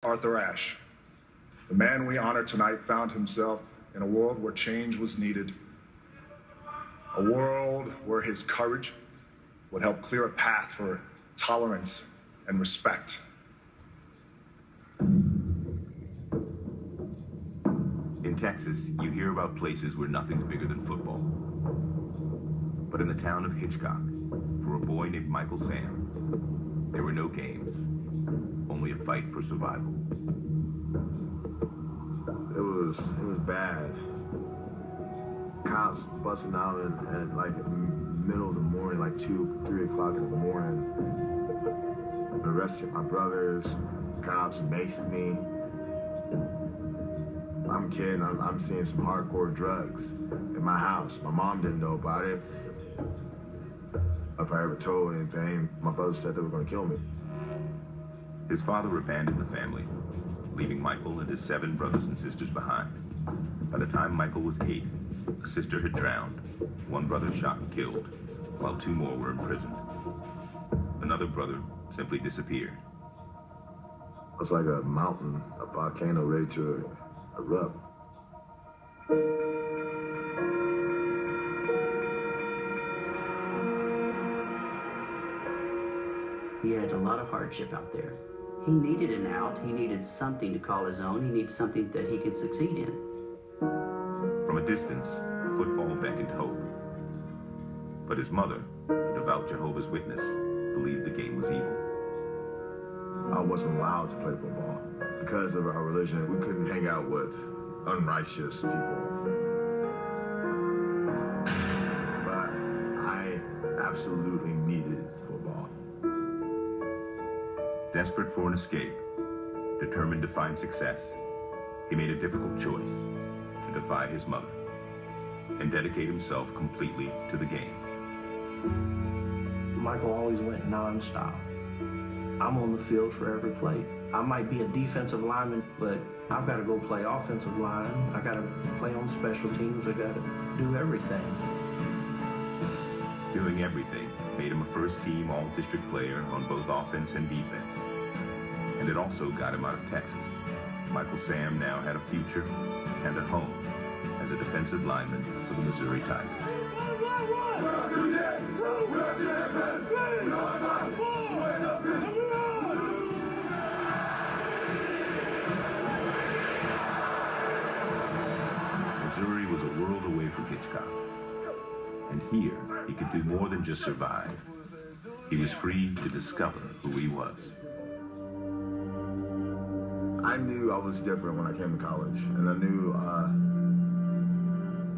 Ashe. The man we honor tonight found himself in a world where change was needed, a world where his courage would help clear a path for tolerance and respect. In Texas, you hear about places where nothing's bigger than football. But in the town of Hitchcock, for a boy named Michael Sam, there were no games, only a fight for survival. It was bad. Cops busting out at like middle of the morning, like 2, 3 o'clock in the morning. Arrested my brothers. Cops maced me. I'm kidding. I'm seeing some hardcore drugs in my house. My mom didn't know about it. If I ever told anything, my brothers said they were going to kill me. His father abandoned the family, leaving Michael and his 7 brothers and sisters behind. By the time Michael was 8, a sister had drowned, 1 brother shot and killed, while 2 more were imprisoned. Another brother simply disappeared. It's like a mountain, a volcano ready to erupt. He had a lot of hardship out there. He needed an out. He needed something to call his own. He needed something that he could succeed in. From a distance, football beckoned hope. But his mother, a devout Jehovah's Witness, believed the game was evil. I wasn't allowed to play football. Because of our religion, we couldn't hang out with unrighteous people. But I absolutely needed football. Desperate for an escape, determined to find success, he made a difficult choice to defy his mother and dedicate himself completely to the game. Michael always went nonstop. I'm on the field for every play. I might be a defensive lineman, but I've got to go play offensive line. I got to play on special teams. I got to do everything. Doing everything made him a first-team all-district player on both offense and defense. And it also got him out of Texas. Michael Sam now had a future and a home as a defensive lineman for the Missouri Tigers. Missouri was a world away from Hitchcock. And here, he could do more than just survive. He was free to discover who he was. I knew I was different when I came to college, and I knew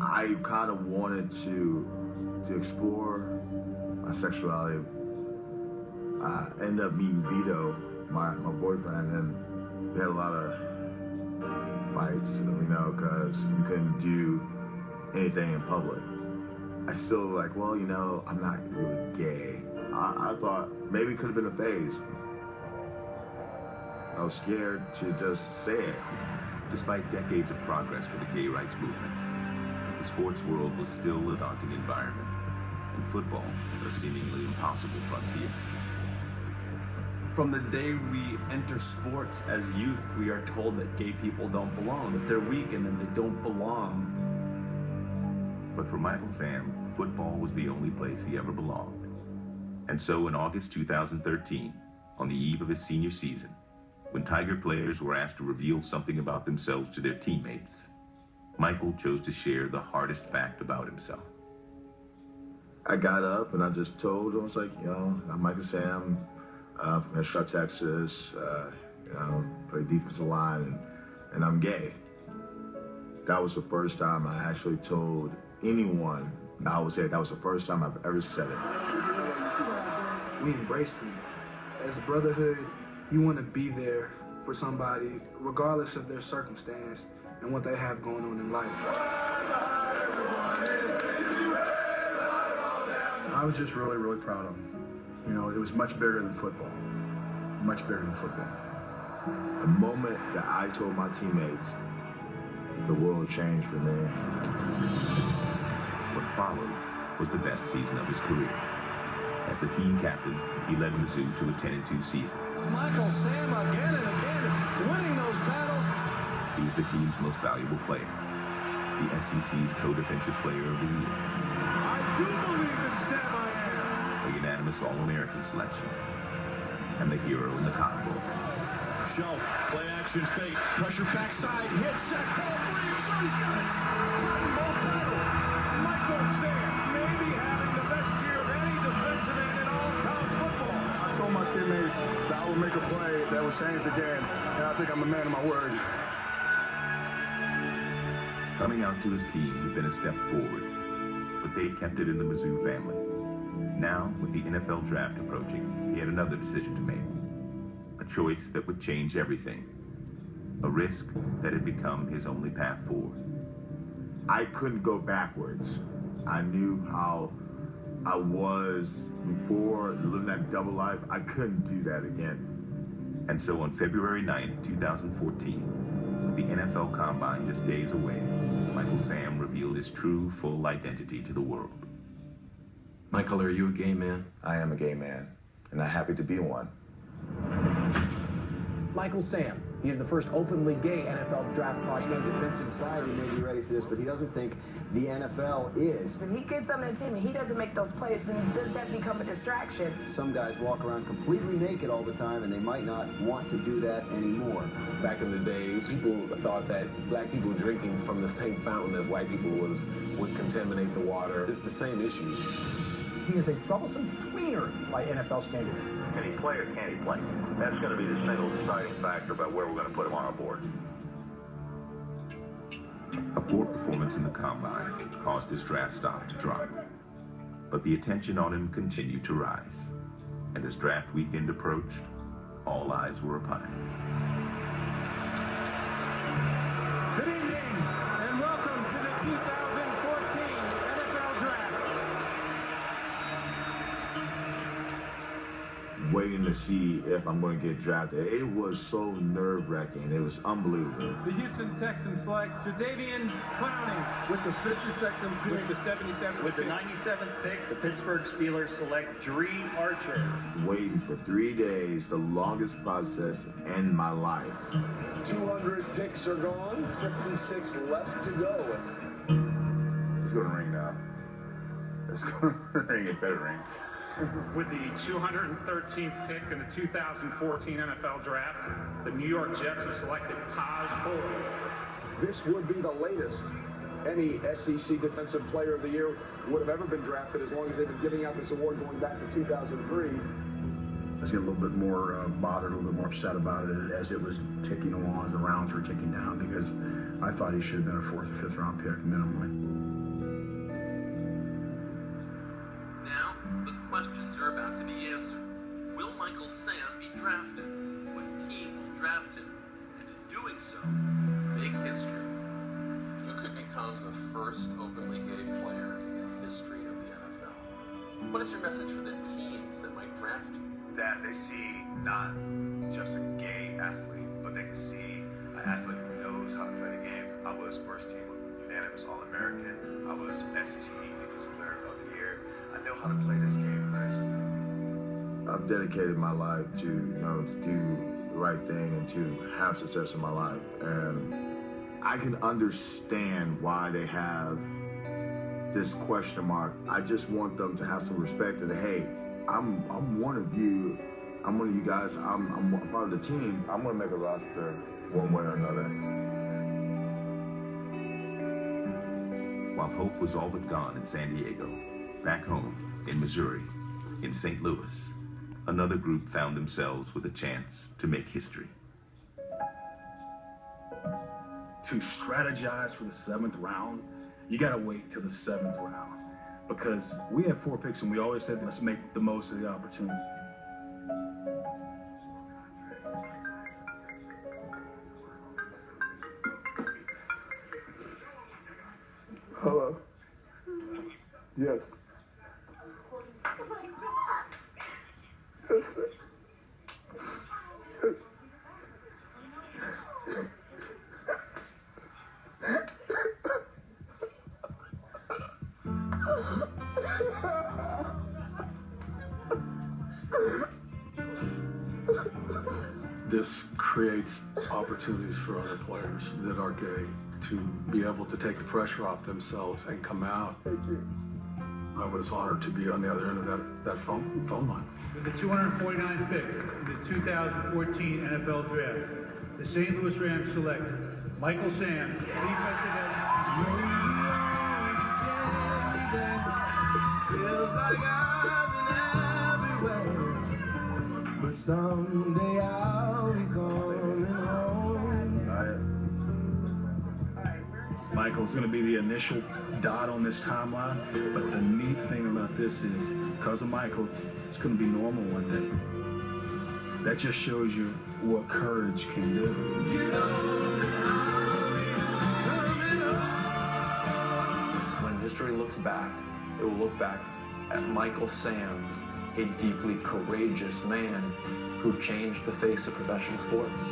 I kind of wanted to explore my sexuality. I ended up meeting Vito, my boyfriend, and we had a lot of fights, because we couldn't do anything in public. I still like, well, I'm not really gay. I thought maybe it could have been a phase. I was scared to just say it. Despite decades of progress for the gay rights movement, the sports world was still a daunting environment, and football a seemingly impossible frontier. From the day we enter sports as youth, we are told that gay people don't belong, that they're weak and that they don't belong. But for Michael Sam, football was the only place he ever belonged. And so in August 2013, on the eve of his senior season, when Tiger players were asked to reveal something about themselves to their teammates, Michael chose to share the hardest fact about himself. I got up and I just told him, I was like, I'm Michael Sam, from Ashe, Texas, play defensive line, and I'm gay. That was the first time I actually told anyone. I would say that was the first time I've ever said it. We embraced him. As a brotherhood, you want to be there for somebody, regardless of their circumstance and what they have going on in life. I was just really, really proud of him. It was much bigger than football. Much bigger than football. The moment that I told my teammates, the world changed for me. What followed was the best season of his career. As the team captain, he led Mizzou to a 10-2 season. Michael Sam again and again, winning was the team's most valuable player, the SEC's co-defensive player of the year. I do believe in Sam I Am. A unanimous All-American selection, and the hero in the Cotton Bowl. Shelf, play action fake, pressure backside, hit, set, ball free, so he's got it. Cotton Bowl title. Michael Sam, maybe having the best year of any defensive end in all of college football. I told my teammates that I would make a play that would change the game, and I think I'm a man of my word. Coming out to his team had been a step forward, but they kept it in the Mizzou family. Now, with the NFL draft approaching, he had another decision to make. A choice that would change everything. A risk that had become his only path forward. I couldn't go backwards. I knew how I was before, living that double life. I couldn't do that again. And so on February 9th, 2014, with the NFL Combine just days away, Michael Sam revealed his true, full identity to the world. Michael, are you a gay man? I am a gay man, and I'm happy to be one. Michael Sam. He is the first openly gay NFL draft prospect. Society may be ready for this, but he doesn't think the NFL is. If he gets on that team and he doesn't make those plays, then does that become a distraction? Some guys walk around completely naked all the time, and they might not want to do that anymore. Back in the days, people thought that black people drinking from the same fountain as white people would contaminate the water. It's the same issue. He is a troublesome tweener by NFL standards. Can he play or can't he play? That's going to be the single deciding factor about where we're going to put him on our board. A poor performance in the Combine caused his draft stock to drop. But the attention on him continued to rise. And as draft weekend approached, all eyes were upon him. Good evening, and welcome to the 2014 NFL Draft. Waiting to see if I'm going to get drafted. It was so nerve-wracking. It was unbelievable. The Houston Texans select Jadeveon Clowney With the 52nd pick, with the 77th With the 97th pick, the Pittsburgh Steelers select Dree Archer. Waiting for 3 days, the longest process in my life. 200 picks are gone, 56 left to go. it's going to ring now. It's going to ring. It better ring. With the 213th pick in the 2014 NFL Draft, the New York Jets have selected Taj Boyd. This would be the latest any SEC Defensive Player of the Year would have ever been drafted, as long as they've been giving out this award going back to 2003. I was getting a little bit more bothered, a little bit more upset about it as it was ticking along, as the rounds were ticking down, because I thought he should have been a 4th or 5th round pick minimally. Now, the questions are about to be answered. Will Michael Sam be drafted? What team will draft him? And in doing so, make history. You could become the first openly gay player in the history of the NFL. What is your message for the teams that might draft you? That they see not just a gay athlete, but they can see an athlete who knows how to play the game. I was first team unanimous All-American. I was SEC Defensive Player of the Year. I know how to play this game, guys. I've dedicated my life to, to do the right thing and to have success in my life. And I can understand why they have this question mark. I just want them to have some respect that, hey, I'm one of you. I'm one of you guys. I'm a part of the team. I'm going to make a roster one way or another. While hope was all but gone in San Diego, back home in Missouri, in St. Louis, another group found themselves with a chance to make history. To strategize for the 7th round, you got to wait till the 7th round, because we had 4 picks and we always said, let's make the most of the opportunity. Hello. Yes. Oh my God. Yes, sir. Yes. This creates opportunities for other players that are gay to be able to take the pressure off themselves and come out. I was honored to be on the other end of that phone line. With the 249th pick in the 2014 NFL Draft, the St. Louis Rams select Michael Sam, defensive end. Feels like I've been everywhere, but someday I'll be coming home. Michael's going to be the initial dot on this timeline, but the neat thing about this is, because of Michael, it's going to be normal one day. That just shows you what courage can do. When history looks back, it will look back at Michael Sam, a deeply courageous man who changed the face of professional sports.